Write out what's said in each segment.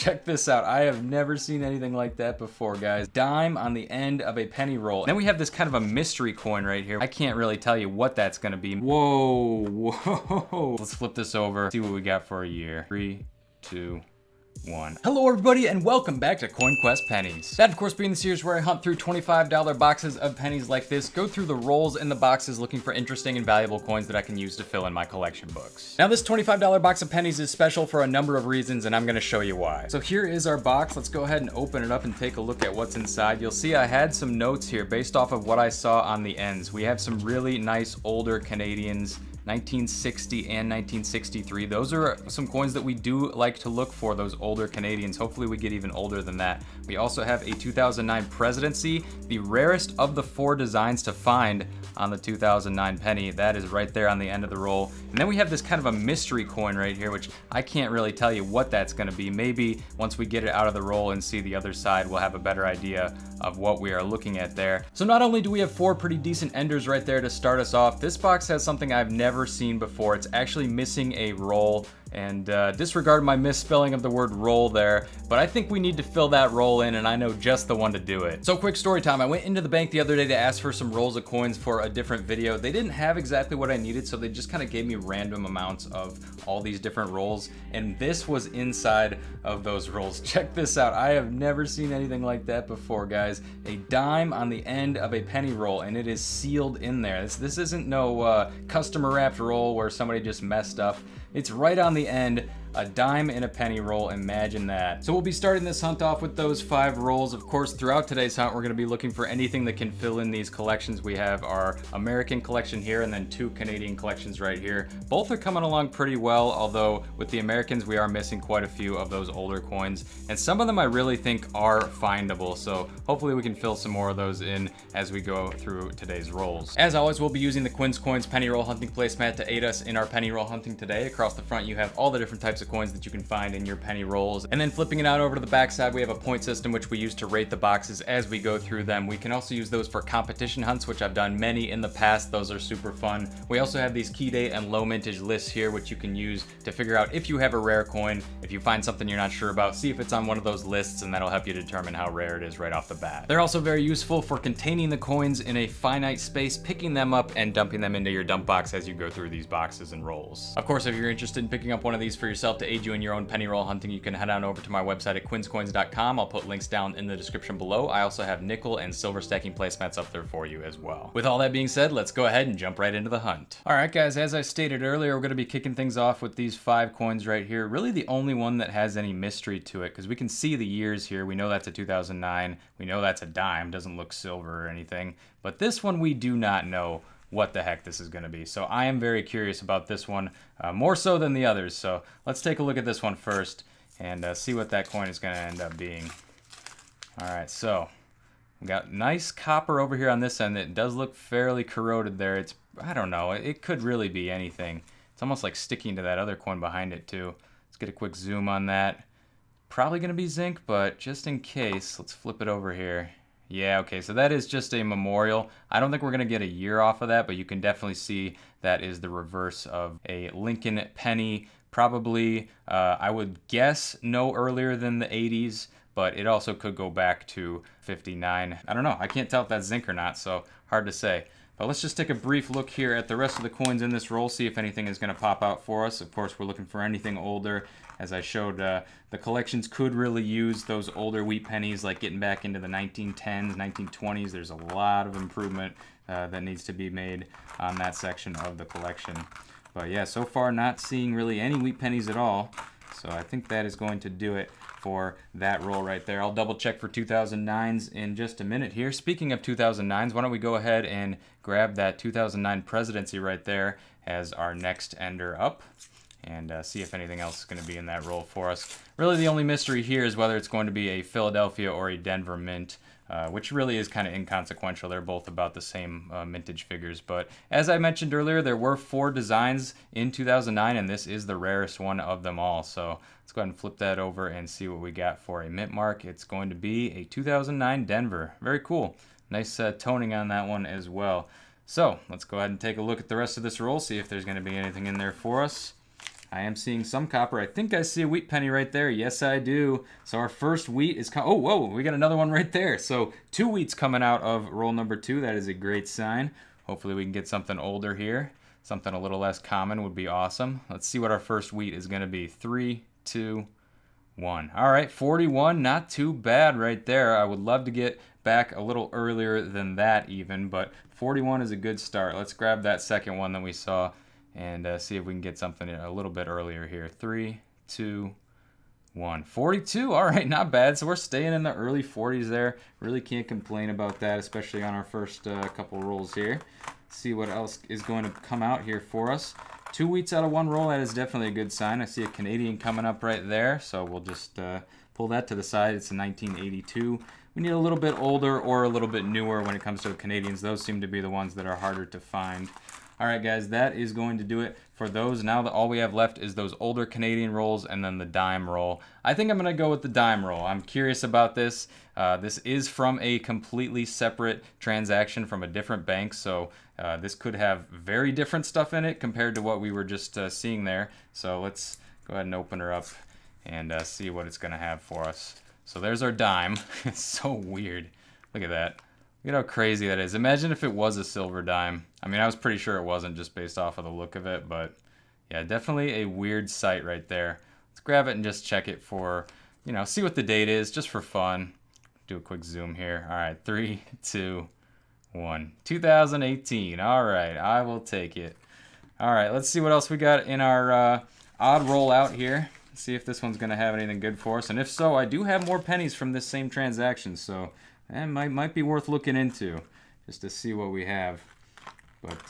Check this out. I have never seen anything like that before, guys. Dime on the end of a penny roll. Then we have this kind of a mystery coin right here. I can't really tell you what that's gonna be. Whoa, whoa. Let's flip this over, see what we got for a year. 3, 2, 1. Hello everybody and welcome back to Coin Quest Pennies. That of course being the series where I hunt through $25 boxes of pennies like this, go through the rolls in the boxes looking for interesting and valuable coins that I can use to fill in my collection books. Now this $25 box of pennies is special for a number of reasons and I'm gonna show you why. So here is our box. Let's go ahead and open it up and take a look at what's inside. You'll see I had some notes here based off of what I saw on the ends. We have some really nice older Canadians, 1960 and 1963. Those are some coins that we do like to look for, those older Canadians. Hopefully we get even older than that. We also have a 2009 Presidency, the rarest of the 4 designs to find on the 2009 penny. That is right there on the end of the roll. And then we have this kind of a mystery coin right here, which I can't really tell you what that's gonna be. Maybe once we get it out of the roll and see the other side, we'll have a better idea of what we are looking at there. So not only do we have 4 pretty decent enders right there to start us off, this box has something I've never seen before. It's actually missing a roll, and disregard my misspelling of the word roll there, but I think we need to fill that roll in and I know just the one to do it. So quick story time, I went into the bank the other day to ask for some rolls of coins for a different video. They didn't have exactly what I needed, so they just kind of gave me random amounts of all these different rolls, and this was inside of those rolls. Check this out. I have never seen anything like that before, guys. A dime on the end of a penny roll, and it is sealed in there. This isn't no customer wrapped roll where somebody just messed up. It's right on the end, a dime in a penny roll, imagine that. So we'll be starting this hunt off with those 5 rolls. Of course, throughout today's hunt, we're gonna be looking for anything that can fill in these collections. We have our American collection here and then 2 Canadian collections right here. Both are coming along pretty well, although with the Americans, we are missing quite a few of those older coins. And some of them I really think are findable. So hopefully we can fill some more of those in as we go through today's rolls. As always, we'll be using the Quin Coins penny roll hunting placemat to aid us in our penny roll hunting today. Across the front, you have all the different types of coins that you can find in your penny rolls. And then flipping it out over to the back side, we have a point system which we use to rate the boxes as we go through them. We can also use those for competition hunts, which I've done many in the past. Those are super fun. We also have these key date and low mintage lists here, which you can use to figure out if you have a rare coin. If you find something you're not sure about, see if it's on one of those lists, and that'll help you determine how rare it is right off the bat. They're also very useful for containing the coins in a finite space, picking them up and dumping them into your dump box as you go through these boxes and rolls. Of course, if you're interested in picking up one of these for yourself to aid you in your own penny roll hunting, you can head on over to my website at quinscoins.com. I'll put links down in the description below. I also have nickel and silver stacking placemats up there for you as well. With all that being said, let's go ahead and jump right into the hunt. All right, guys, as I stated earlier, we're going to be kicking things off with these 5 coins right here. Really the only one that has any mystery to it, because we can see the years here. We know that's a 2009. We know that's a dime. Doesn't look silver or anything. But this one we do not know what the heck this is going to be. So I am very curious about this one, more so than the others. So let's take a look at this one first and see what that coin is going to end up being. All right, so we got nice copper over here on this end. It does look fairly corroded there. It's, I don't know, it could really be anything. It's almost like sticking to that other coin behind it too. Let's get a quick zoom on that. Probably going to be zinc, but just in case, let's flip it over here. Yeah, okay, so that is just a memorial. I don't think we're going to get a year off of that, but you can definitely see that is the reverse of a Lincoln penny. Probably, I would guess, no earlier than the 80s, but it also could go back to 59. I don't know. I can't tell if that's zinc or not, so hard to say. But let's just take a brief look here at the rest of the coins in this roll, see if anything is going to pop out for us. Of course, we're looking for anything older. As I showed, the collections could really use those older wheat pennies, like getting back into the 1910s, 1920s. There's a lot of improvement that needs to be made on that section of the collection. But yeah, so far not seeing really any wheat pennies at all. So I think that is going to do it for that roll right there. I'll double check for 2009s in just a minute here. Speaking of 2009s, why don't we go ahead and grab that 2009 Presidency right there as our next ender up and see if anything else is going to be in that roll for us. Really the only mystery here is whether it's going to be a Philadelphia or a Denver mint. Which really is kind of inconsequential. They're both about the same mintage figures. But as I mentioned earlier, there were 4 designs in 2009, and this is the rarest one of them all. So let's go ahead and flip that over and see what we got for a mint mark. It's going to be a 2009 Denver. Very cool. Nice toning on that one as well. So let's go ahead and take a look at the rest of this roll, see if there's going to be anything in there for us. I am seeing some copper. I think I see a wheat penny right there. Yes, I do. So our first wheat is oh, whoa, we got another one right there. So 2 wheats coming out of roll number 2. That is a great sign. Hopefully we can get something older here. Something a little less common would be awesome. Let's see what our first wheat is going to be. 3, 2, 1. All right, 41, not too bad right there. I would love to get back a little earlier than that even, but 41 is a good start. Let's grab that second one that we saw and see if we can get something a little bit earlier here. 3, 2, 1. 42, all right, not bad. So we're staying in the early 40s there. Really can't complain about that, especially on our first couple rolls here. See what else is going to come out here for us. 2 wheats out of 1 roll, that is definitely a good sign. I see a Canadian coming up right there, so we'll just pull that to the side. It's a 1982. We need a little bit older or a little bit newer when it comes to Canadians. Those seem to be the ones that are harder to find. All right, guys, that is going to do it for those. Now that all we have left is those older Canadian rolls and then the dime roll. I think I'm going to go with the dime roll. I'm curious about this. This is from a completely separate transaction from a different bank, so this could have very different stuff in it compared to what we were just seeing there. So let's go ahead and open her up and see what it's going to have for us. So there's our dime. It's so weird. Look at that. Look at how crazy that is. Imagine if it was a silver dime. I mean, I was pretty sure it wasn't just based off of the look of it, but yeah, definitely a weird sight right there. Let's grab it and just check it for, you know, see what the date is just for fun. Do a quick zoom here. All right, 3, 2, 1. 2018. All right, I will take it. All right, let's see what else we got in our odd roll out here. See if this one's going to have anything good for us. And if so, I do have more pennies from this same transaction, so that might be worth looking into just to see what we have. But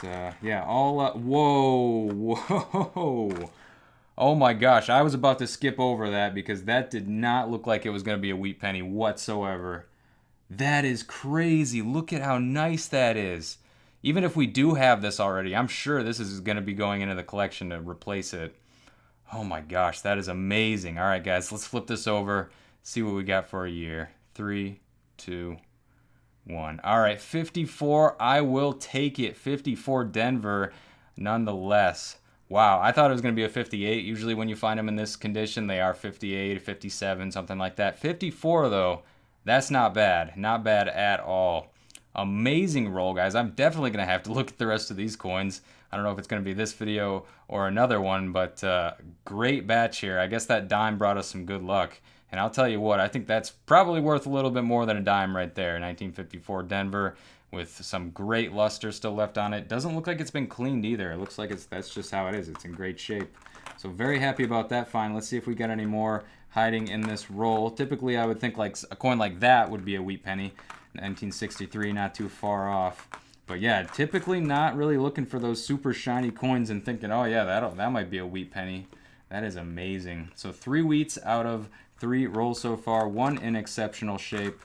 yeah, all whoa. Oh my gosh, I was about to skip over that because that did not look like it was going to be a wheat penny whatsoever. That is crazy. Look at how nice that is. Even if we do have this already, I'm sure this is going to be going into the collection to replace it. Oh my gosh, that is amazing. All right, guys, let's flip this over, see what we got for a year. 3, 2, 1. All right, 54. I will take it. 54 Denver, nonetheless. Wow, I thought it was going to be a 58. Usually when you find them in this condition, they are 58, 57, something like that. 54, though, that's not bad. Not bad at all. Amazing roll, guys. I'm definitely going to have to look at the rest of these coins. I don't know if it's going to be this video or another one, but great batch here. I guess that dime brought us some good luck. And I'll tell you what, I think that's probably worth a little bit more than a dime right there. 1954 Denver with some great luster still left on it. Doesn't look like it's been cleaned either. It looks like that's just how it is. It's in great shape. So very happy about that find. Let's see if we got any more hiding in this roll. Typically, I would think like a coin like that would be a wheat penny. 1963, not too far off. But yeah, typically not really looking for those super shiny coins and thinking, oh yeah, that might be a wheat penny. That is amazing. So 3 wheats out of 3 rolls so far, 1 in exceptional shape.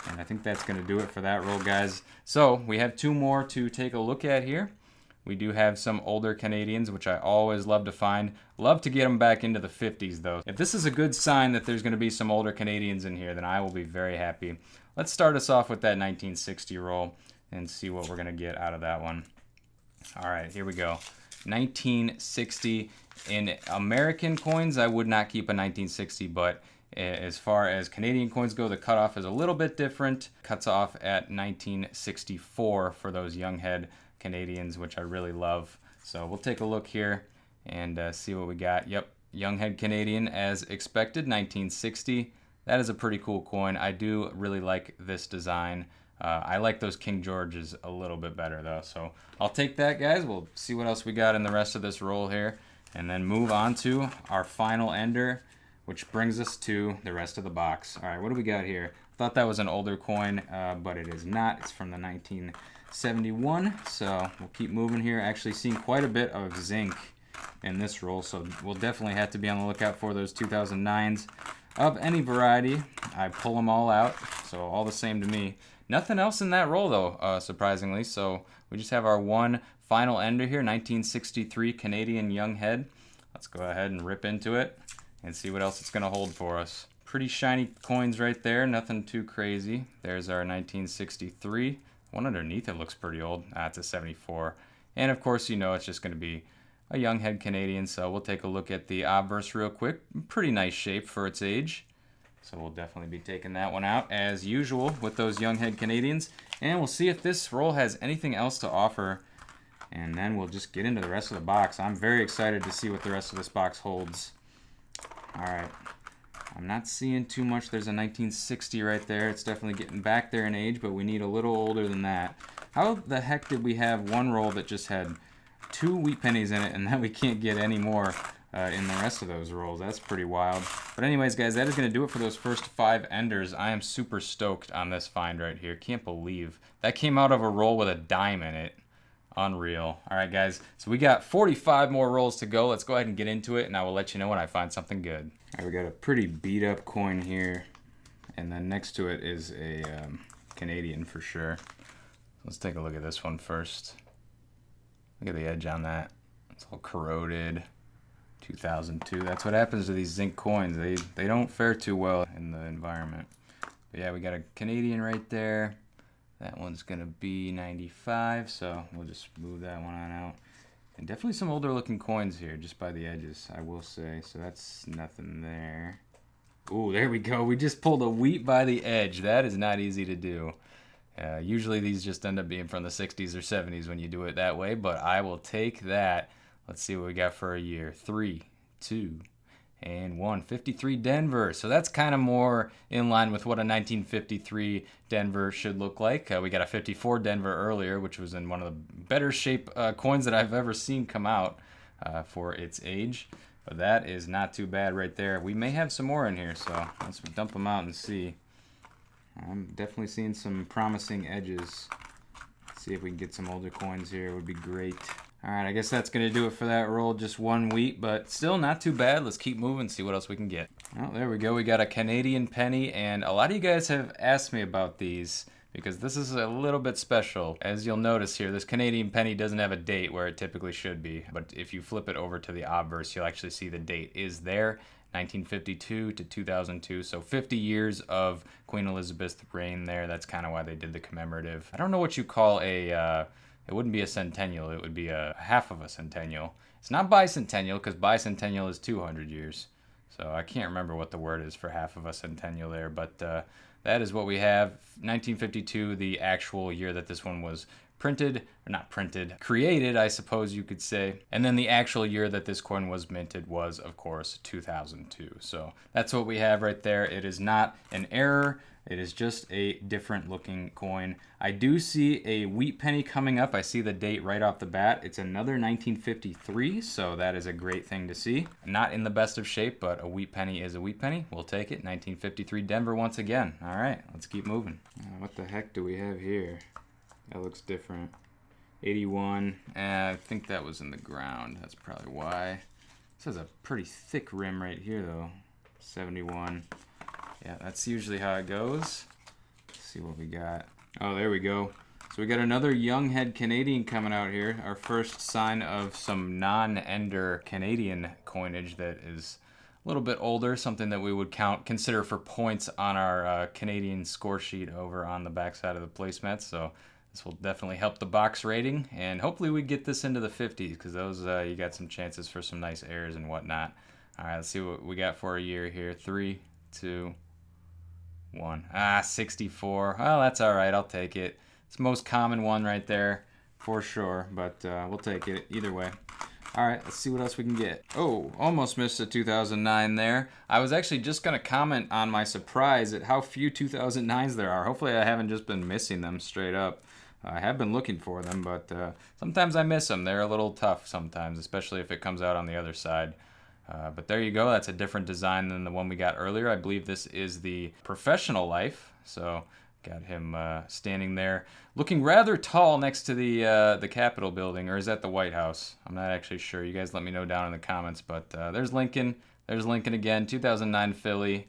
And I think that's going to do it for that roll, guys. So we have 2 more to take a look at here. We do have some older Canadians, which I always love to find. Love to get them back into the 50s, though. If this is a good sign that there's going to be some older Canadians in here, then I will be very happy. Let's start us off with that 1960 roll and see what we're going to get out of that one. All right, here we go. 1960. In American coins, I would not keep a 1960, but as far as Canadian coins go, the cutoff is a little bit different. Cuts off at 1964 for those young head Canadians, which I really love. So we'll take a look here and see what we got. Yep, young head Canadian as expected, 1960. That is a pretty cool coin. I do really like this design. I like those King Georges a little bit better though. So I'll take that, guys. We'll see what else we got in the rest of this roll here and then move on to our final ender, which brings us to the rest of the box. All right, what do we got here? Thought that was an older coin, but it is not. It's from the 1971. So we'll keep moving here. Actually seeing quite a bit of zinc in this roll, so we'll definitely have to be on the lookout for those 2009s of any variety. I pull them all out, so all the same to me. Nothing else in that roll though, surprisingly. So we just have our one final ender here, 1963 Canadian young head. Let's go ahead and rip into it and see what else it's going to hold for us. Pretty shiny coins right there, nothing too crazy. There's our 1963. One underneath it looks pretty old. It's a 74. And of course, you know, it's just going to be a young head Canadian, so we'll take a look at the obverse real quick. Pretty nice shape for its age. So we'll definitely be taking that one out as usual with those young head Canadians. And we'll see if this roll has anything else to offer. And then we'll just get into the rest of the box. I'm very excited to see what the rest of this box holds. All right. I'm not seeing too much. There's a 1960 right there. It's definitely getting back there in age, but we need a little older than that. How the heck did we have one roll that just had 2 wheat pennies in it and then we can't get any more in the rest of those rolls? That's pretty wild. But anyways, guys, that is going to do it for those first 5 enders. I am super stoked on this find right here. Can't believe that came out of a roll with a dime in it. Unreal. All right, guys, so we got 45 more rolls to go. Let's go ahead and get into it, and I will let you know when I find something good. All right, we got a pretty beat up coin here, and then next to it is a Canadian for sure. Let's take a look at this one first. Look at the edge on that. It's all corroded. 2002. That's what happens to these zinc coins. They don't fare too well in the environment. But yeah, we got a Canadian right there. That one's gonna be 95, so we'll just move that one on out. And definitely some older looking coins here, just by the edges, I will say. So that's nothing there. Ooh, there we go. We just pulled a wheat by the edge. That is not easy to do. Usually these just end up being from the 60s or 70s when you do it that way, but I will take that. Let's see what we got for a year. 3, 2, and 1. 53 Denver. So that's kind of more in line with what a 1953 Denver should look like. We got a 54 Denver earlier, which was in one of the better shape coins that I've ever seen come out for its age. But that is not too bad right there. We may have some more in here, so let's dump them out and see. I'm definitely seeing some promising edges. Let's see if we can get some older coins here. It would be great. All right, I guess that's going to do it for that roll. Just 1 wheat, but still not too bad. Let's keep moving, see what else we can get. Oh, there we go. We got a Canadian penny, and a lot of you guys have asked me about these because this is a little bit special. As you'll notice here, this Canadian penny doesn't have a date where it typically should be, but if you flip it over to the obverse, you'll actually see the date is there. 1952 to 2002, so 50 years of Queen Elizabeth's reign there. That's kind of why they did the commemorative. I don't know what you call a... It wouldn't be a centennial, it would be a half of a centennial. It's not bicentennial, because bicentennial is 200 years. So I can't remember what the word is for half of a centennial there, but that is what we have. 1952, the actual year that this one was printed, or not printed, created, I suppose you could say. And then the actual year that this coin was minted was, of course, 2002. So that's what we have right there. It is not an error. It is just a different looking coin. I do see a wheat penny coming up. I see the date right off the bat. It's another 1953, so that is a great thing to see. Not in the best of shape, but a wheat penny is a wheat penny. We'll take it. 1953 Denver once again. All right, let's keep moving. What the heck do we have here? That looks different. 81. I think that was in the ground. That's probably why. This has a pretty thick rim right here, though. 71. Yeah, that's usually how it goes. Let's see what we got. Oh, there we go. So we got another young head Canadian coming out here. Our first sign of some non-ender Canadian coinage that is a little bit older, something that we would consider for points on our Canadian score sheet over on the backside of the placemat. So this will definitely help the box rating, and hopefully we get this into the 50s, because those you got some chances for some nice errors and whatnot. All right, let's see what we got for a year here. 3, 2, 1. 64. Well, that's all right. I'll take it. It's the most common one right there for sure, but we'll take it either way. All right, let's see what else we can get. Oh, almost missed a 2009 there. I was actually just going to comment on my surprise at how few 2009s there are. Hopefully I haven't just been missing them straight up. I have been looking for them, but sometimes I miss them. They're a little tough sometimes, especially if it comes out on the other side. But there you go. That's a different design than the one we got earlier. I believe this is the Professional Life. So got him standing there, looking rather tall next to the Capitol building, or is that the White House? I'm not actually sure. You guys let me know down in the comments. But there's Lincoln. There's Lincoln again, 2009 Philly.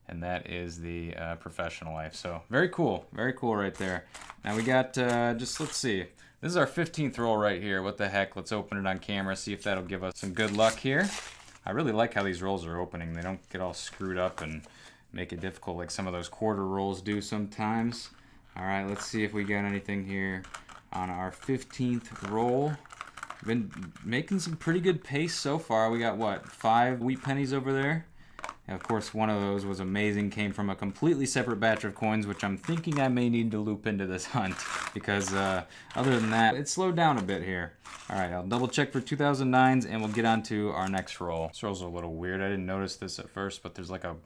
And that is the Professional Life. So very cool right there. Now we got, let's see. This is our 15th roll right here. What the heck? Let's open it on camera, see if that'll give us some good luck here. I really like how these rolls are opening. They don't get all screwed up and make it difficult like some of those quarter rolls do sometimes. All right, let's see if we got anything here on our 15th roll. Been making some pretty good pace so far. We got, what, 5 wheat pennies over there? And of course, one of those was amazing. Came from a completely separate batch of coins, which I'm thinking I may need to loop into this hunt. Because other than that, it slowed down a bit here. Alright, I'll double check for 2009s and we'll get on to our next roll. This roll's a little weird. I didn't notice this at first, but there's like a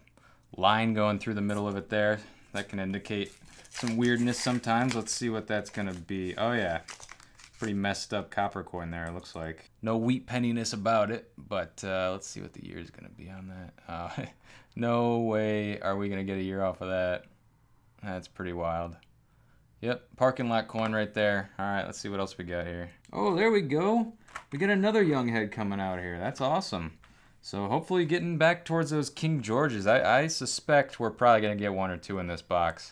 line going through the middle of it there. That can indicate some weirdness sometimes. Let's see what that's going to be. Oh yeah. Pretty messed up copper coin there, it looks like. No wheat penniness about it, but let's see what the year is going to be on that. No way are we going to get a year off of that. That's pretty wild. Yep, parking lot coin right there. All right, let's see what else we got here. Oh, there we go. We got another young head coming out here. That's awesome. So hopefully getting back towards those King Georges. I suspect we're probably going to get 1 or 2 in this box.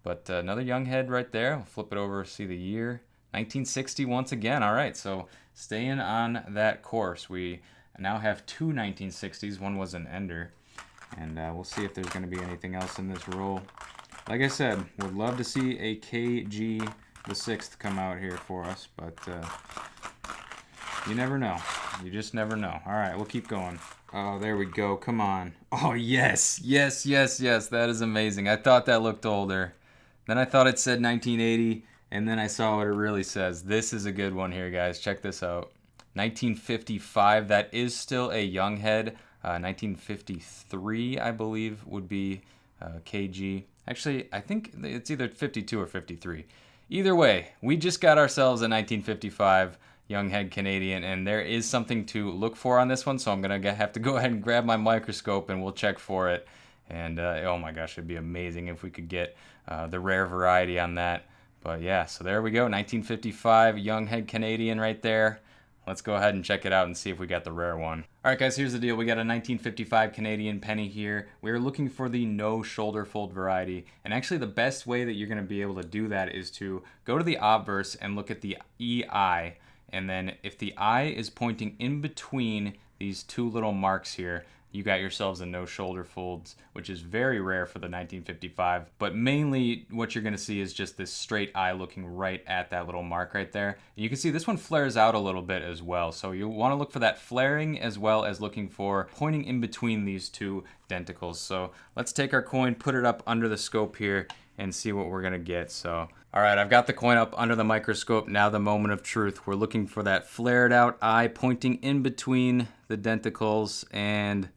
But another young head right there. We'll flip it over, see the year. 1960 once again. All right, so staying on that course. We now have 2 1960s. One was an ender. And we'll see if there's going to be anything else in this roll. Like I said, would love to see a KG the 6th come out here for us, but you never know. You just never know. All right, we'll keep going. Oh, there we go. Come on. Oh, yes. Yes, yes, yes. That is amazing. I thought that looked older. Then I thought it said 1980. And then I saw what it really says. This is a good one here, guys. Check this out. 1955. That is still a young head. 1953, I believe, would be KG. Actually, I think it's either 52 or 53. Either way, we just got ourselves a 1955 young head Canadian, and there is something to look for on this one, so I'm going to have to go ahead and grab my microscope, and we'll check for it. And, oh my gosh, it'd be amazing if we could get the rare variety on that. But yeah, so there we go, 1955 young head Canadian right there. Let's go ahead and check it out and see if we got the rare one. All right, guys, here's the deal. We got a 1955 Canadian penny here. We're looking for the no shoulder fold variety. And actually the best way that you're gonna be able to do that is to go to the obverse and look at the EI. And then if the eye is pointing in between these 2 little marks here, you got yourselves a no shoulder folds, which is very rare for the 1955. But mainly what you're going to see is just this straight eye looking right at that little mark right there. And you can see this one flares out a little bit as well. So you want to look for that flaring as well as looking for pointing in between these 2 denticles. So let's take our coin, put it up under the scope here, and see what we're going to get. So, all right, I've got the coin up under the microscope. Now the moment of truth. We're looking for that flared out eye pointing in between the denticles, and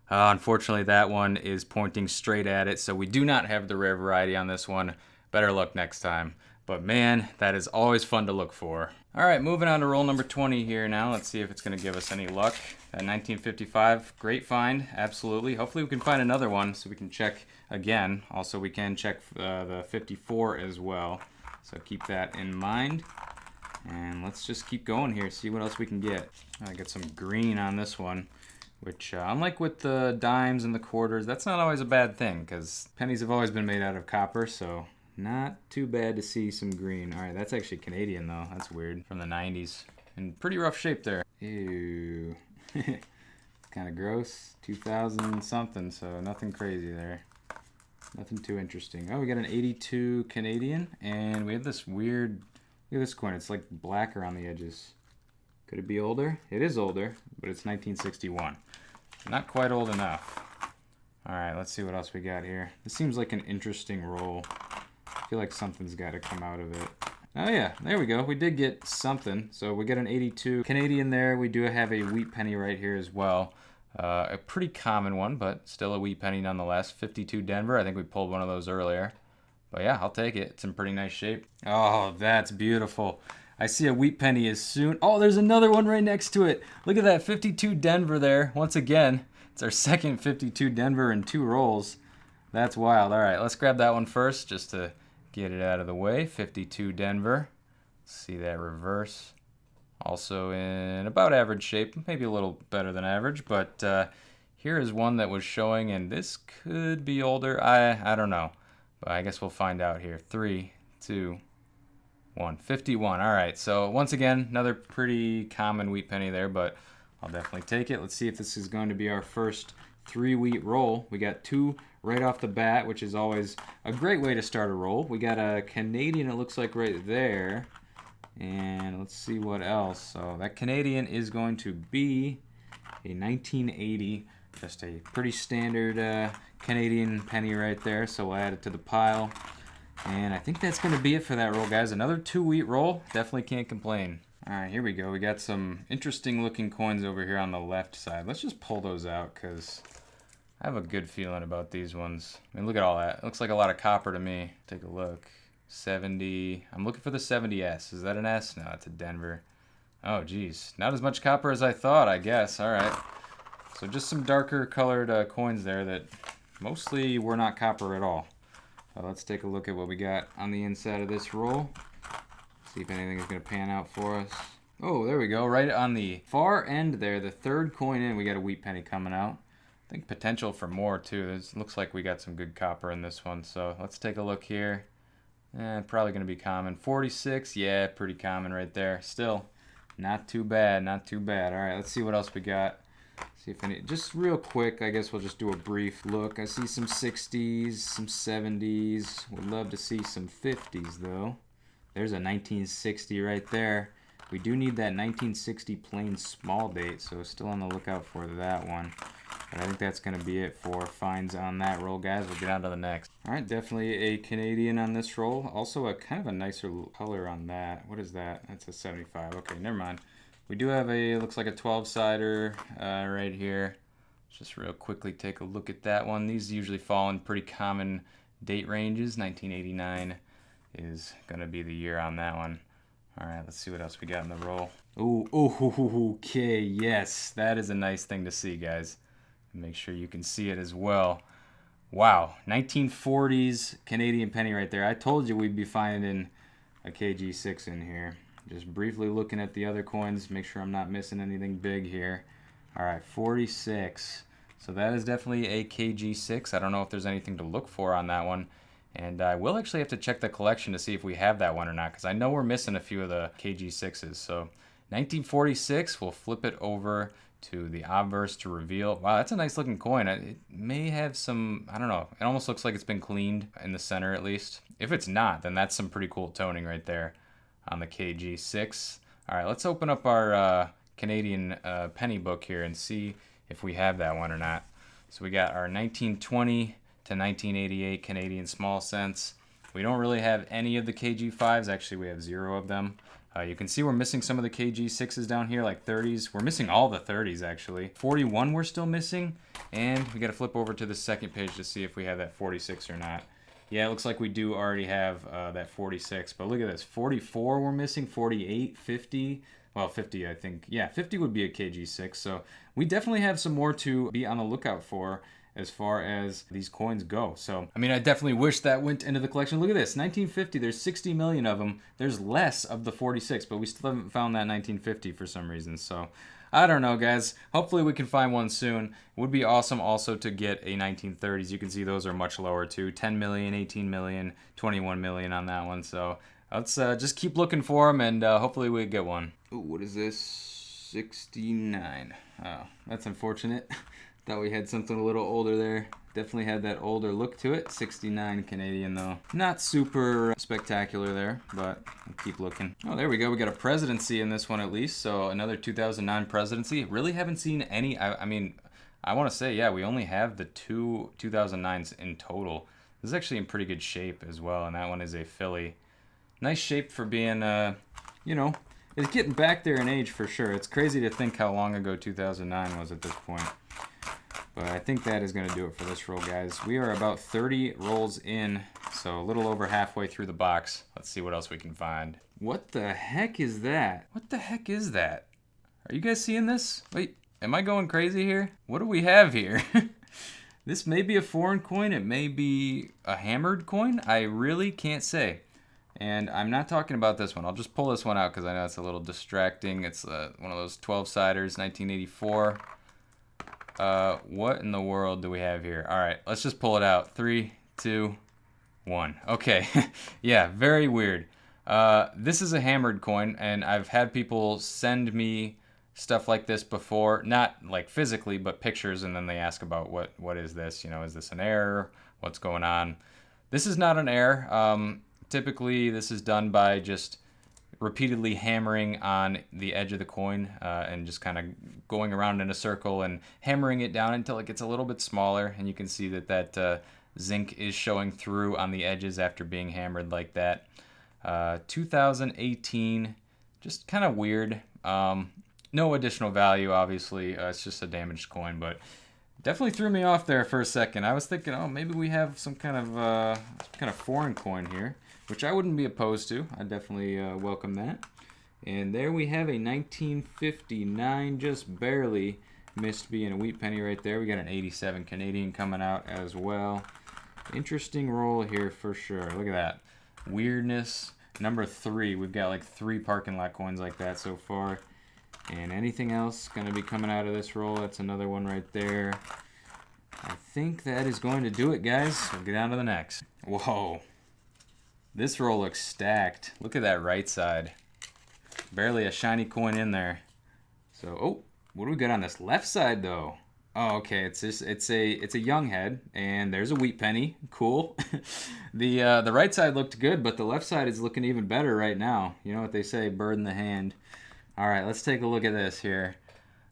unfortunately that one is pointing straight at it, so we do not have the rare variety on this one. Better luck next time. But man, that is always fun to look for. All right, moving on to roll number 20 here now. Let's see if it's going to give us any luck. That 1955, great find, absolutely. Hopefully we can find another one so we can check again. Also, we can check the 54 as well, so keep that in mind. And let's just keep going here, see what else we can get. I get some green on this one, which unlike with the dimes and the quarters, that's not always a bad thing because pennies have always been made out of copper, so not too bad to see some green. All right, that's actually Canadian though. That's weird. From the 90s. In pretty rough shape there. Ew. Kind of gross. 2000 something, so nothing crazy there. Nothing too interesting. Oh, we got an 82 Canadian, and we have this weird, look at this coin. It's like black around the edges. Could it be older? It is older, but it's 1961. Not quite old enough. All right, let's see what else we got here. This seems like an interesting roll. I feel like something's got to come out of it. Oh yeah, there we go. We did get something. So we got an 82 Canadian there. We do have a wheat penny right here as well. A pretty common one, but still a wheat penny nonetheless. 52 Denver. I think we pulled one of those earlier. But yeah, I'll take it. It's in pretty nice shape. Oh, that's beautiful. I see a wheat penny as soon. Oh, there's another one right next to it. Look at that 52 Denver there. Once again, it's our second 52 Denver in 2 rolls. That's wild. All right, let's grab that one first just to get it out of the way. 52 Denver. Let's see that reverse. Also in about average shape, maybe a little better than average, but here is one that was showing, and this could be older. I don't know, but I guess we'll find out here. 3, 2, 1. 51. All right, so once again, another pretty common wheat penny there, but I'll definitely take it. Let's see if this is going to be our first 3 wheat roll. We got 2 right off the bat, which is always a great way to start a roll. We got a Canadian, it looks like right there. And let's see what else. So that Canadian is going to be a 1980. Just a pretty standard Canadian penny right there. So we'll add it to the pile. And I think that's going to be it for that roll, guys. Another 2-wheat roll. Definitely can't complain. All right, here we go. We got some interesting looking coins over here on the left side. Let's just pull those out because I have a good feeling about these ones. I mean, look at all that. It looks like a lot of copper to me. Take a look. 70. I'm looking for the 70S. Is that an S? No, it's a Denver. Oh, geez. Not as much copper as I thought, I guess. All right. So just some darker colored coins there that mostly were not copper at all. Let's take a look at what we got on the inside of this roll. See if anything is going to pan out for us. Oh, there we go. Right on the far end there, the third coin in, we got a wheat penny coming out. I think potential for more too. It looks like we got some good copper in this one. So let's take a look here. Probably going to be common. 46, yeah, pretty common right there. Still, not too bad, not too bad. All right, let's see what else we got. See if any, just real quick, I guess we'll just do a brief look. I see some 60s, some 70s. Would love to see some 50s though. There's a 1960 right there. We do need that 1960 plain small date, so still on the lookout for that one. But I think that's going to be it for finds on that roll, guys. We'll get on to the next. All right, definitely a Canadian on this roll. Also a kind of a nicer color on that. What is that? That's a 75. Okay, never mind. We do have a, looks like a 12-sider right here. Let's just real quickly take a look at that one. These usually fall in pretty common date ranges. 1989 is going to be the year on that one. All right, let's see what else we got in the roll. Ooh, okay, yes. That is a nice thing to see, guys. Make sure you can see it as well. Wow, 1940s Canadian penny right there. I told you we'd be finding a KG6 in here. Just briefly looking at the other coins, make sure I'm not missing anything big here. All right, 46. So that is definitely a KG6. I don't know if there's anything to look for on that one. And I will actually have to check the collection to see if we have that one or not, because I know we're missing a few of the KG6s. So 1946, we'll flip it over to the obverse to reveal. Wow, that's a nice looking coin. It may have some, I don't know, it almost looks like it's been cleaned in the center at least. If it's not, then that's some pretty cool toning right there on the KG6. All right, let's open up our Canadian penny book here and see if we have that one or not. So we got our 1920 to 1988 Canadian small cents. We don't really have any of the KG5s. Actually, we have 0 of them. You can see we're missing some of the KG6s down here, like 30s. We're missing all the 30s, actually. 41 we're still missing. And we got to flip over to the second page to see if we have that 46 or not. Yeah, it looks like we do already have that 46. But look at this. 44 we're missing, 48, 50. Well, 50, I think. Yeah, 50 would be a KG6. So we definitely have some more to be on the lookout for as far as these coins go. So, I mean, I definitely wish that went into the collection. Look at this, 1950, there's 60 million of them. There's less of the 46, but we still haven't found that 1950 for some reason. So, I don't know, guys. Hopefully we can find one soon. It would be awesome also to get a 1930s. You can see those are much lower too. 10 million, 18 million, 21 million on that one. So, let's just keep looking for them and hopefully we get one. Ooh, what is this? 69. Oh, that's unfortunate. Thought we had something a little older there. Definitely had that older look to it. 69 Canadian though. Not super spectacular there, but I'll keep looking. Oh, there we go. We got a presidency in this one at least. So another 2009 presidency. Really haven't seen any. I mean, I want to say, yeah, we only have the 2 2009s in total. This is actually in pretty good shape as well, and that one is a Philly. Nice shape for being, you know, it's getting back there in age for sure. It's crazy to think how long ago 2009 was at this point. But I think that is going to do it for this roll, guys. We are about 30 rolls in, so a little over halfway through the box. Let's see what else we can find. What the heck is that? What the heck is that? Are you guys seeing this? Wait, am I going crazy here? What do we have here? This may be a foreign coin. It may be a hammered coin. I really can't say. And I'm not talking about this one. I'll just pull this one out because I know it's a little distracting. It's one of those 12-siders, 1984. What in the world do we have here? All right, let's just pull it out. 3, 2, 1. Okay, yeah, very weird. This is a hammered coin, and I've had people send me stuff like this before, not like physically, but pictures, and then they ask about what is this? You know, is this an error? What's going on? This is not an error. Typically, this is done by just repeatedly hammering on the edge of the coin and just kind of going around in a circle and hammering it down until it gets a little bit smaller. And you can see that that zinc is showing through on the edges after being hammered like that. 2018, just kind of weird. No additional value, obviously. It's just a damaged coin, but definitely threw me off there for a second. I was thinking, oh, maybe we have some kind of foreign coin here, which I wouldn't be opposed to. I definitely welcome that. And there we have a 1959, just barely missed being a wheat penny right there. We got an 87 Canadian coming out as well. Interesting roll here for sure. Look at that. Weirdness. Number 3. We've got like 3 parking lot coins like that so far. And anything else going to be coming out of this roll? That's another one right there. I think that is going to do it, guys. We'll get on to the next. Whoa. This roll looks stacked. Look at that right side. Barely a shiny coin in there. So, oh, what do we got on this left side though? Oh, okay. It's a young head, and there's a wheat penny. Cool. The right side looked good, but the left side is looking even better right now. You know what they say, bird in the hand. All right, let's take a look at this here.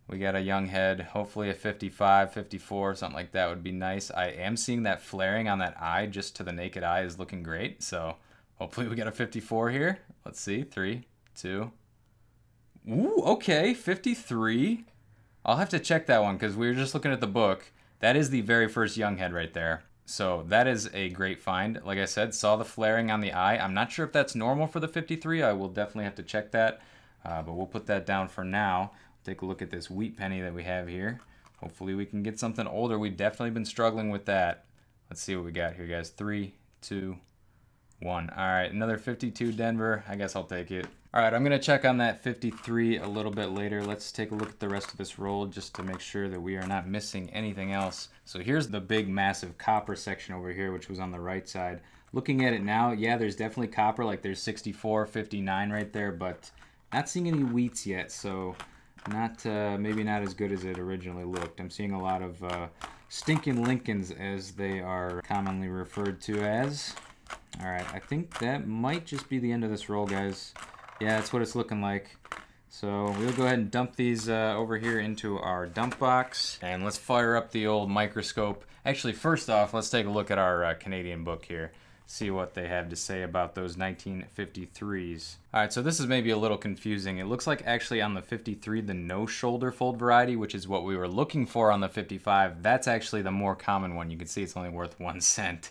We got a young head, hopefully a 55, 54, something like that would be nice. I am seeing that flaring on that eye just to the naked eye is looking great. So hopefully we get a 54 here. Let's see, 3, 2. Ooh, okay, 53. I'll have to check that one because we were just looking at the book. That is the very first young head right there. So that is a great find. Like I said, saw the flaring on the eye. I'm not sure if that's normal for the 53. I will definitely have to check that. But we'll put that down for now. Take a look at this wheat penny that we have here. Hopefully we can get something older. We've definitely been struggling with that. Let's see what we got here, guys. 3, 2, 1. All right, another 52 Denver. I guess I'll take it. All right, I'm going to check on that 53 a little bit later. Let's take a look at the rest of this roll just to make sure that we are not missing anything else. So here's the big, massive copper section over here, which was on the right side. Looking at it now, yeah, there's definitely copper. Like there's 64, 59 right there, but not seeing any wheats yet, so not maybe not as good as it originally looked. I'm seeing a lot of stinking Lincolns, as they are commonly referred to as. All right, I think that might just be the end of this roll, guys. Yeah, that's what it's looking like. So we'll go ahead and dump these over here into our dump box. And let's fire up the old microscope. Actually, first off, let's take a look at our Canadian book here. See what they have to say about those 1953s. All right, so this is maybe a little confusing. It looks like actually on the 53, the no shoulder fold variety, which is what we were looking for on the 55, that's actually the more common one. You can see it's only worth 1 cent.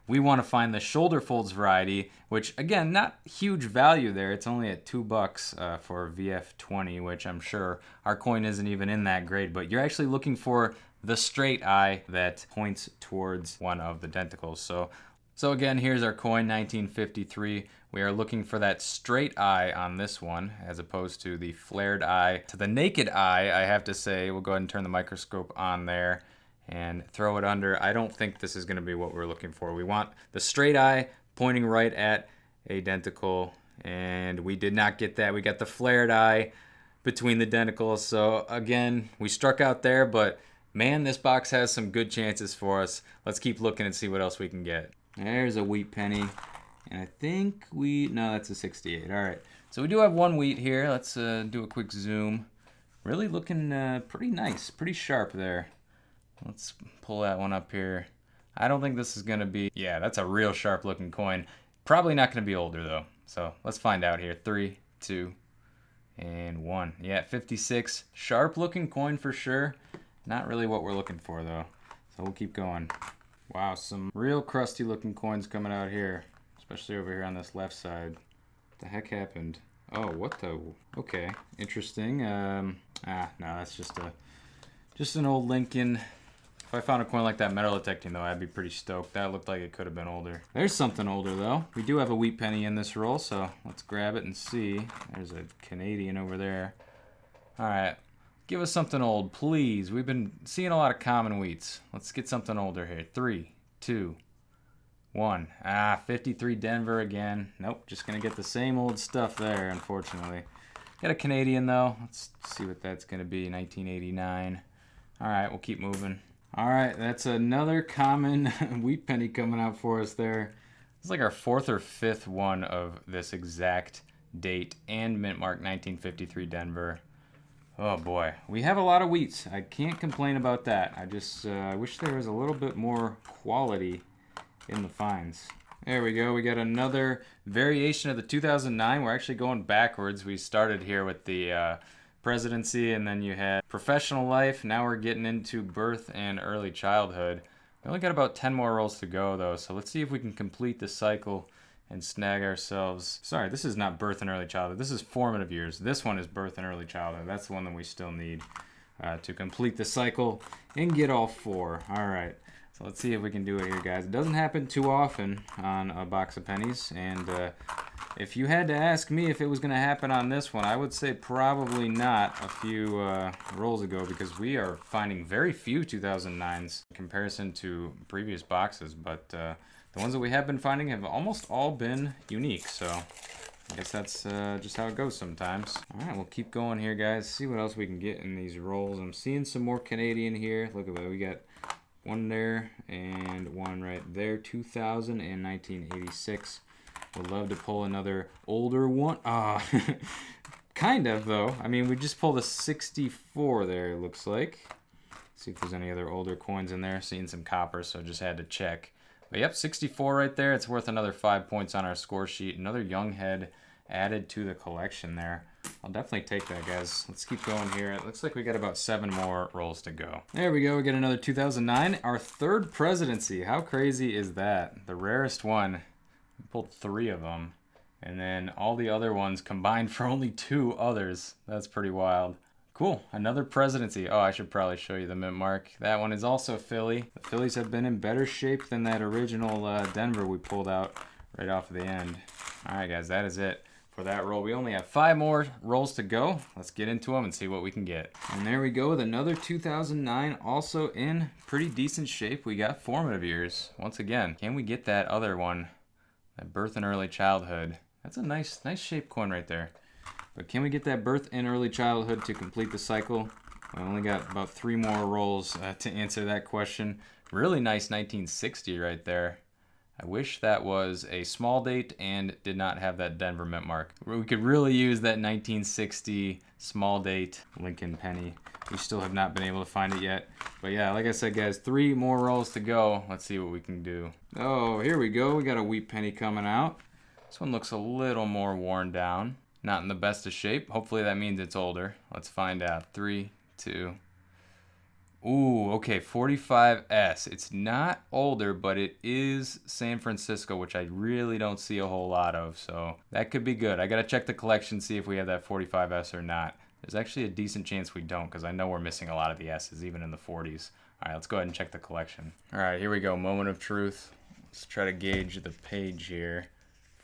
We want to find the shoulder folds variety, which again, not huge value there. It's only at $2 for VF20, which I'm sure our coin isn't even in that grade, but you're actually looking for the straight eye that points towards one of the denticles. So again, here's our coin, 1953. We are looking for that straight eye on this one, as opposed to the flared eye. To the naked eye, I have to say, we'll go ahead and turn the microscope on there and throw it under. I don't think this is going to be what we're looking for. We want the straight eye pointing right at a denticle, and we did not get that. We got the flared eye between the denticles. So again, we struck out there, but man, this box has some good chances for us. Let's keep looking and see what else we can get. There's a wheat penny, and I think no, that's a 68. All right, so we do have one wheat here. Let's do a quick zoom. Really looking pretty nice, pretty sharp there. Let's pull that one up here. I don't think this is gonna be, yeah, that's a real sharp looking coin. Probably not gonna be older though. So let's find out here. 3, 2, and 1. Yeah, 56, sharp looking coin for sure. Not really what we're looking for though. So we'll keep going. Wow, some real crusty looking coins coming out here, especially over here on this left side. What the heck happened? Oh, what the? Okay, interesting. No, that's just an old Lincoln. If I found a coin like that metal detecting though, I'd be pretty stoked. That looked like it could have been older. There's something older though. We do have a wheat penny in this roll, so let's grab it and see. There's a Canadian over there. All right. Give us something old, please. We've been seeing a lot of common wheats. Let's get something older here. 3, 2, 1. 53 Denver again. Nope, just gonna get the same old stuff there, unfortunately. Got a Canadian though. Let's see what that's gonna be. 1989. All right, we'll keep moving. All right, that's another common wheat penny coming out for us there. It's like our 4th or 5th one of this exact date, and mint mark 1953 Denver. Oh boy, we have a lot of wheats. I can't complain about that. I just wish there was a little bit more quality in the finds. There we go. We got another variation of the 2009. We're actually going backwards. We started here with the presidency, and then you had professional life. Now we're getting into birth and early childhood. We only got about 10 more rolls to go though, so let's see if we can complete the cycle and snag ourselves. Sorry, this is not birth and early childhood. This is formative years. This one is birth and early childhood. That's the one that we still need to complete the cycle and get all 4. All right, so let's see if we can do it here, guys. It doesn't happen too often on a box of pennies, and if you had to ask me if it was going to happen on this one, I would say probably not a few rolls ago, because we are finding very few 2009s in comparison to previous boxes, but the ones that we have been finding have almost all been unique, so I guess that's just how it goes sometimes. All right, we'll keep going here, guys. See what else we can get in these rolls. I'm seeing some more Canadian here. Look at that. We got one there and one right there. 2000 and 1986. Would love to pull another older one. Kind of, though. I mean, we just pulled a 64 there, it looks like. See if there's any other older coins in there. Seeing some copper, so just had to check. But yep, 64 right there. It's worth another 5 points on our score sheet. Another young head added to the collection there. I'll definitely take that, guys. Let's keep going here. It looks like we got about 7 more rolls to go. There we go. We get another 2009. Our 3rd presidency. How crazy is that? The rarest one. We pulled 3 of them. And then all the other ones combined for only 2 others. That's pretty wild. Cool, another presidency. Oh, I should probably show you the mint mark. That one is also Philly. The Phillies have been in better shape than that original Denver we pulled out right off of the end. All right, guys, that is it for that roll. We only have 5 more rolls to go. Let's get into them and see what we can get. And there we go with another 2009, also in pretty decent shape. We got formative years. Once again, can we get that other one, that birth and early childhood? That's a nice shape coin right there. But can we get that birth and early childhood to complete the cycle? We only got about 3 more rolls to answer that question. Really nice 1960 right there. I wish that was a small date and did not have that Denver mint mark. We could really use that 1960 small date Lincoln penny. We still have not been able to find it yet. But yeah, like I said, guys, 3 more rolls to go. Let's see what we can do. Oh, here we go. We got a wheat penny coming out. This one looks a little more worn down. Not in the best of shape. Hopefully that means it's older. Let's find out. 3, 2. Ooh, okay, 45S. It's not older, but it is San Francisco, which I really don't see a whole lot of, so that could be good. I gotta check the collection, see if we have that 45S or not. There's actually a decent chance we don't, because I know we're missing a lot of the S's, even in the 40s. All right, let's go ahead and check the collection. All right, here we go, moment of truth. Let's try to gauge the page here.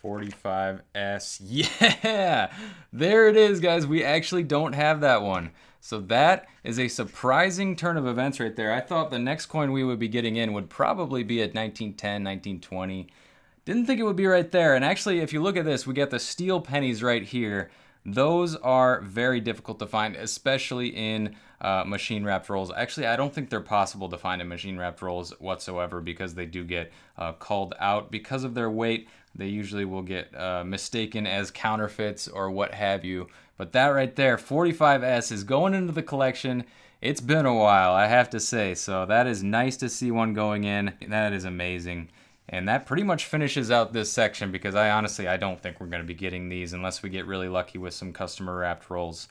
45S. Yeah! There it is, guys. We actually don't have that one. So that is a surprising turn of events right there. I thought the next coin we would be getting in would probably be at 1910, 1920. Didn't think it would be right there. And actually, if you look at this, we got the steel pennies right here. Those are very difficult to find, especially in machine wrapped rolls. Actually, I don't think they're possible to find in machine wrapped rolls whatsoever, because they do get called out because of their weight. They usually will get mistaken as counterfeits or what have you. But that right there, 45S, is going into the collection. It's been a while, I have to say. So that is nice to see one going in. That is amazing. And that pretty much finishes out this section, because I don't think we're going to be getting these unless we get really lucky with some customer wrapped rolls,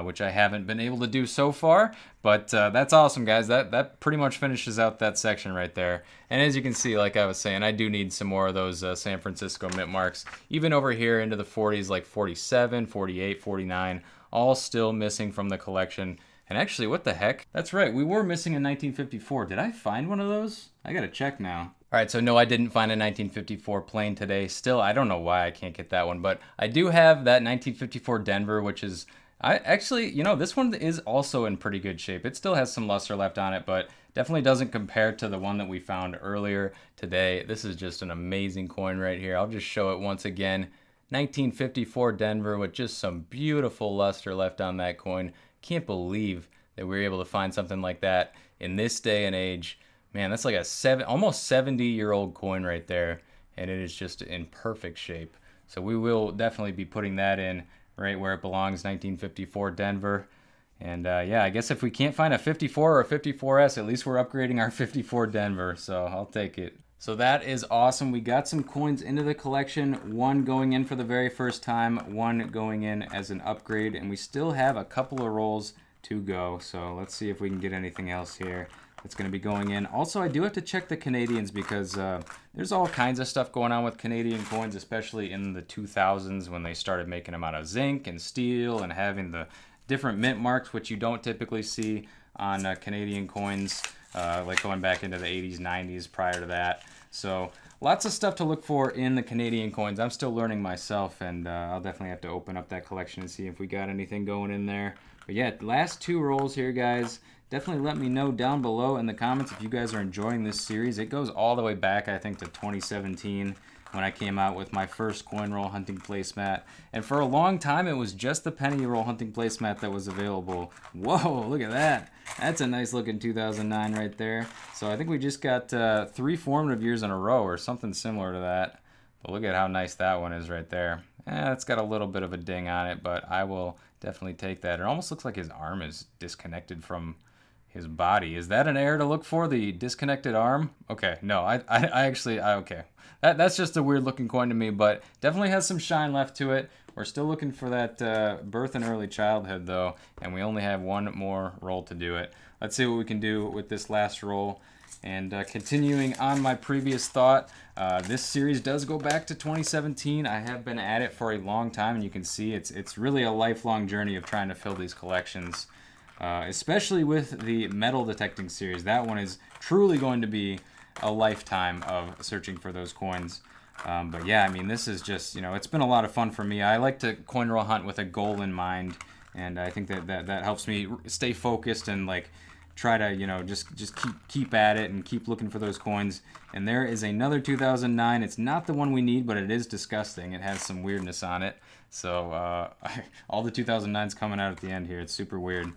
which I haven't been able to do so far. But that's awesome, guys. That pretty much finishes out that section right there. And as you can see, like I was saying, I do need some more of those San Francisco mint marks. Even over here into the 40s, like 47, 48, 49, all still missing from the collection. And actually, what the heck? That's right, we were missing a 1954. Did I find one of those? I gotta check now. All right, so no, I didn't find a 1954 plane today. Still, I don't know why I can't get that one, but I do have that 1954 Denver, which is, this one is also in pretty good shape. It still has some luster left on it, but definitely doesn't compare to the one that we found earlier today. This is just an amazing coin right here. I'll just show it once again. 1954 Denver with just some beautiful luster left on that coin. Can't believe that we were able to find something like that in this day and age. Man, that's like a almost 70-year-old coin right there, and it is just in perfect shape. So we will definitely be putting that in right where it belongs, 1954 Denver. And yeah, I guess if we can't find a 54 or a 54S, at least we're upgrading our 54 Denver, so I'll take it. So that is awesome. We got some coins into the collection, one going in for the very first time, one going in as an upgrade, and we still have a couple of rolls to go. So let's see if we can get anything else here that's going to be going in. Also, I do have to check the Canadians because there's all kinds of stuff going on with Canadian coins, especially in the 2000s when they started making them out of zinc and steel and having the different mint marks, which you don't typically see on Canadian coins, like going back into the 80s, 90s prior to that. So lots of stuff to look for in the Canadian coins. I'm still learning myself, and I'll definitely have to open up that collection and see if we got anything going in there. But yeah, last two rolls here, guys. Definitely let me know down below in the comments if you guys are enjoying this series. It goes all the way back, I think, to 2017 when I came out with my first coin roll hunting placemat. And for a long time, it was just the penny roll hunting placemat that was available. Whoa, look at that. That's a nice looking 2009 right there. So I think we just got 3 formative years in a row or something similar to that. But look at how nice that one is right there. It's got a little bit of a ding on it, but I will definitely take that. It almost looks like his arm is disconnected from his body. Is that an error to look for, the disconnected arm? Okay, no, I actually, okay. That's just a weird looking coin to me, but definitely has some shine left to it. We're still looking for that birth and early childhood though, and we only have one more roll to do it. Let's see what we can do with this last roll. And continuing on my previous thought, this series does go back to 2017. I have been at it for a long time, and you can see it's really a lifelong journey of trying to fill these collections. Especially with the metal detecting series. That one is truly going to be a lifetime of searching for those coins. But yeah, I mean, this is just, you know, it's been a lot of fun for me. I like to coin roll hunt with a goal in mind, and I think that helps me stay focused and like try to, you know, just keep at it and keep looking for those coins. And there is another 2009. It's not the one we need, but it is disgusting. It has some weirdness on it. So all the 2009s coming out at the end here. It's super weird.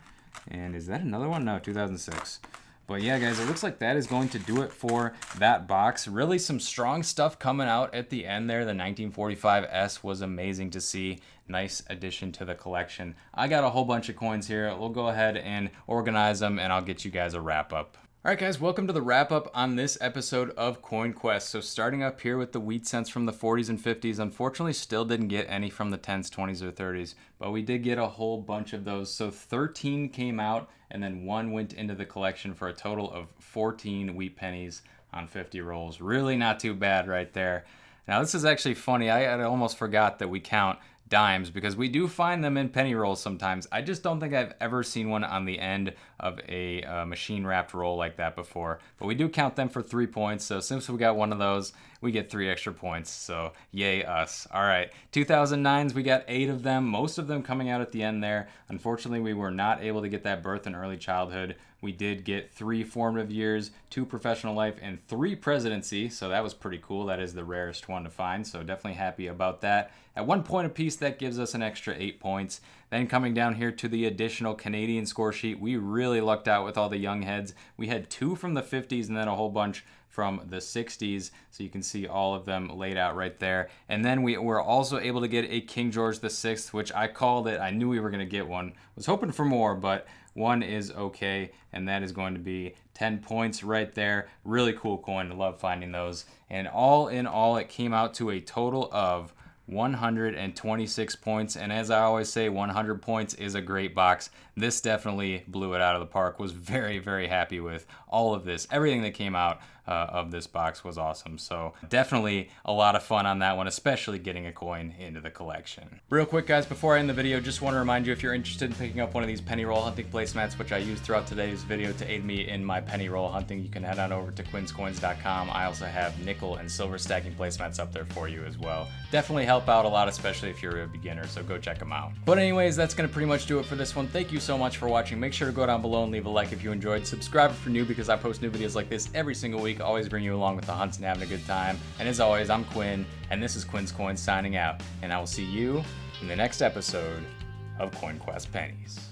And is that another one? No, 2006. But yeah, guys, it looks like that is going to do it for that box. Really some strong stuff coming out at the end there. The 1945S was amazing to see. Nice addition to the collection. I got a whole bunch of coins here. We'll go ahead and organize them, and I'll get you guys a wrap up. Alright guys, welcome to the wrap up on this episode of Coin Quest. So starting up here with the wheat cents from the 40s and 50s, unfortunately still didn't get any from the 10s, 20s, or 30s, but we did get a whole bunch of those. So 13 came out, and then 1 went into the collection for a total of 14 wheat pennies on 50 rolls. Really not too bad right there. Now this is actually funny, I almost forgot that we count dimes because we do find them in penny rolls sometimes. I just don't think I've ever seen one on the end of a machine wrapped roll like that before, but we do count them for 3 points. So since we got one of those, we get 3 extra points, so yay us. All right, 2009s, we got 8 of them, most of them coming out at the end there. Unfortunately, we were not able to get that birth and early childhood. We did get 3 formative years, 2 professional life, and 3 presidency, so that was pretty cool. That is the rarest one to find, so definitely happy about that. At 1 point apiece, that gives us an extra 8 points. Then coming down here to the additional Canadian score sheet, we really lucked out with all the young heads. We had 2 from the 50s and then a whole bunch from the 60s, so you can see all of them laid out right there. And then we were also able to get a King George VI, which I called it. I knew we were going to get one. Was hoping for more, but 1 is okay, and that is going to be 10 points right there. Really cool coin. I love finding those. And all in all, it came out to a total of 126 points, and as I always say, 100 points is a great box. This definitely blew it out of the park. Was very, very happy with all of this. Everything that came out of this box was awesome. So definitely a lot of fun on that one, especially getting a coin into the collection. Real quick, guys, before I end the video, just want to remind you, if you're interested in picking up one of these penny roll hunting placemats, which I used throughout today's video to aid me in my penny roll hunting, you can head on over to quinscoins.com. I also have nickel and silver stacking placemats up there for you as well. Definitely help out a lot, especially if you're a beginner, so go check them out. But anyways, that's going to pretty much do it for this one. Thank you so much for watching. Make sure to go down below and leave a like if you enjoyed. Subscribe if you're new, because I post new videos like this every single week. Always bring you along with the hunts and having a good time. And as always, I'm Quinn, and this is Quin's Coins signing out. And I will see you in the next episode of Coin Quest Pennies.